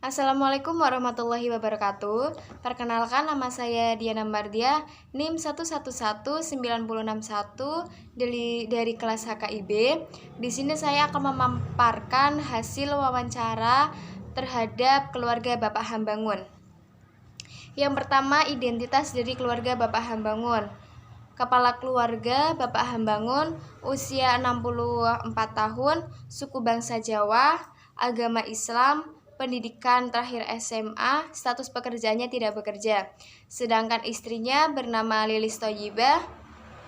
Assalamualaikum warahmatullahi wabarakatuh. Perkenalkan, nama saya Diana Mardia, NIM 1119661 dari kelas HKIB. Di sini saya akan memaparkan hasil wawancara terhadap keluarga Bapak Hambangun. Yang pertama, identitas dari keluarga Bapak Hambangun. Kepala keluarga Bapak Hambangun, usia 64 tahun, suku bangsa Jawa, agama Islam, pendidikan terakhir SMA, status pekerjaannya tidak bekerja. Sedangkan istrinya bernama Lilis Thoyibah,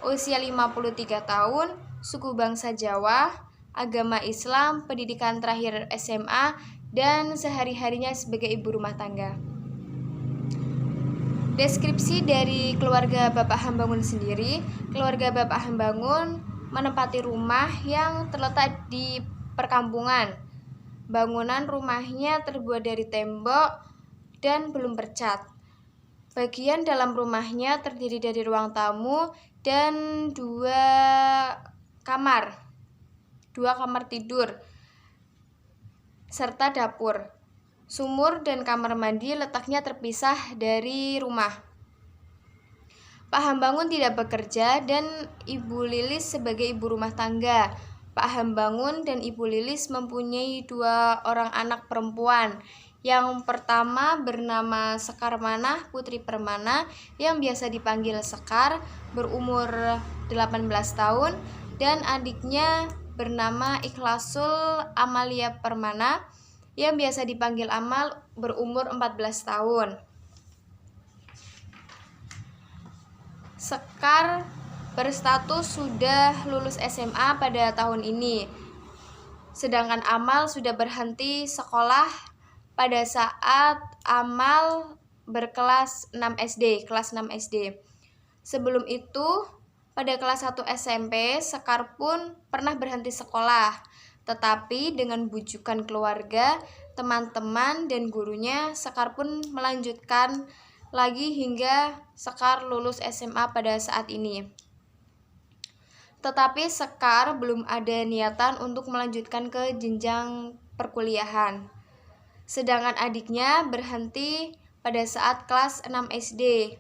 usia 53 tahun, suku bangsa Jawa, agama Islam, pendidikan terakhir SMA, dan sehari-harinya sebagai ibu rumah tangga. Deskripsi dari keluarga Bapak Hambangun sendiri. Keluarga Bapak Hambangun menempati rumah yang terletak di perkampungan. Bangunan rumahnya terbuat dari tembok dan belum bercat. Bagian dalam rumahnya terdiri dari ruang tamu dan dua kamar tidur, serta dapur. Sumur dan kamar mandi letaknya terpisah dari rumah. Pak Hambangun tidak bekerja dan Ibu Lilis sebagai ibu rumah tangga. Pak Hambangun dan Ibu Lilis mempunyai 2 orang anak perempuan. Yang pertama bernama Sekar Manah Putri Permana yang biasa dipanggil Sekar, berumur 18 tahun, dan adiknya bernama Ikhlasul Amalia Permana yang biasa dipanggil Amal, berumur 14 tahun. Sekar berstatus sudah lulus SMA pada tahun ini. Sedangkan Amal sudah berhenti sekolah pada saat Amal berkelas 6 SD, kelas 6 SD. Sebelum itu, pada kelas 1 SMP, Sekar pun pernah berhenti sekolah. Tetapi dengan bujukan keluarga, teman-teman, dan gurunya, Sekar pun melanjutkan lagi hingga Sekar lulus SMA pada saat ini. Tetapi Sekar belum ada niatan untuk melanjutkan ke jenjang perkuliahan. Sedangkan adiknya berhenti pada saat kelas 6 SD.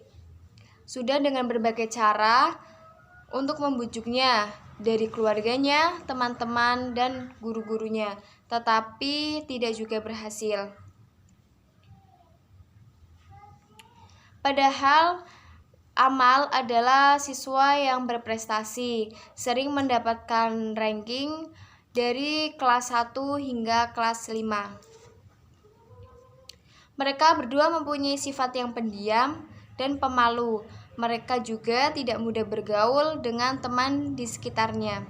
Sudah dengan berbagai cara untuk membujuknya dari keluarganya, teman-teman, dan guru-gurunya, tetapi tidak juga berhasil. Padahal Amal adalah siswa yang berprestasi, sering mendapatkan ranking dari kelas 1 hingga kelas 5. Mereka berdua mempunyai sifat yang pendiam dan pemalu. Mereka juga tidak mudah bergaul dengan teman di sekitarnya.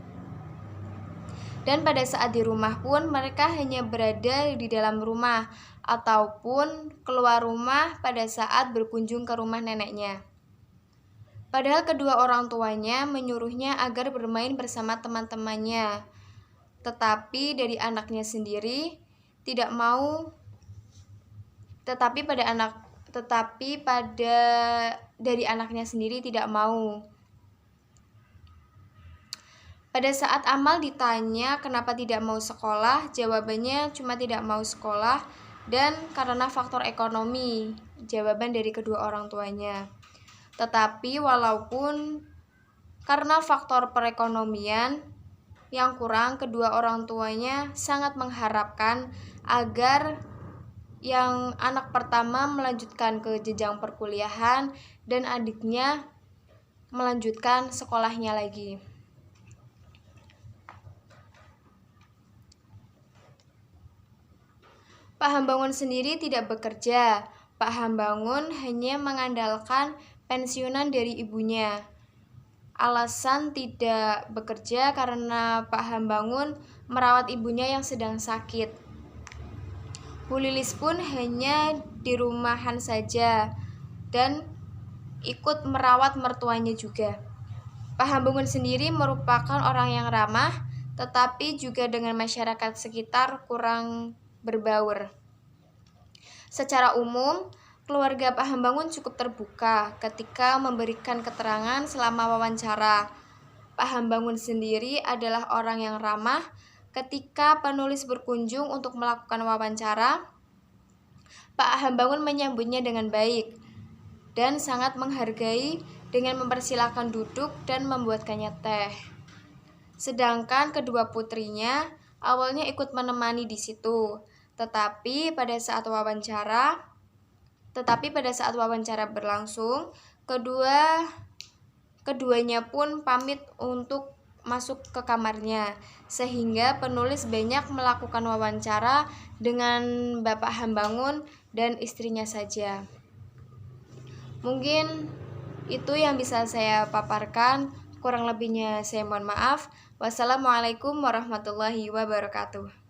Dan pada saat di rumah pun mereka hanya berada di dalam rumah ataupun keluar rumah pada saat berkunjung ke rumah neneknya. Padahal kedua orang tuanya menyuruhnya agar bermain bersama teman-temannya. Tetapi dari anaknya sendiri tidak mau. Dari anaknya sendiri tidak mau. Pada saat Amal ditanya kenapa tidak mau sekolah, jawabannya cuma tidak mau sekolah dan karena faktor ekonomi, jawaban dari kedua orang tuanya. Tetapi walaupun karena faktor perekonomian yang kurang, kedua orang tuanya sangat mengharapkan agar yang anak pertama melanjutkan ke jenjang perkuliahan dan adiknya melanjutkan sekolahnya lagi. Pak Hambangun sendiri tidak bekerja. Pak Hambangun hanya mengandalkan pensiunan dari ibunya. Alasan tidak bekerja karena Pak Hambangun merawat ibunya yang sedang sakit. Bu Lilis pun hanya di rumahan saja dan ikut merawat mertuanya juga. Pak Hambangun sendiri merupakan orang yang ramah, tetapi juga dengan masyarakat sekitar kurang berbaur. Secara umum, keluarga Pak Hambangun cukup terbuka ketika memberikan keterangan selama wawancara. Pak Hambangun sendiri adalah orang yang ramah ketika penulis berkunjung untuk melakukan wawancara. Pak Hambangun menyambutnya dengan baik dan sangat menghargai dengan mempersilahkan duduk dan membuatkannya teh. Sedangkan kedua putrinya awalnya ikut menemani di situ, tetapi pada saat wawancara berlangsung, keduanya pun pamit untuk masuk ke kamarnya, sehingga penulis banyak melakukan wawancara dengan Bapak Hambangun dan istrinya saja. Mungkin itu yang bisa saya paparkan, kurang lebihnya saya mohon maaf. Wassalamualaikum warahmatullahi wabarakatuh.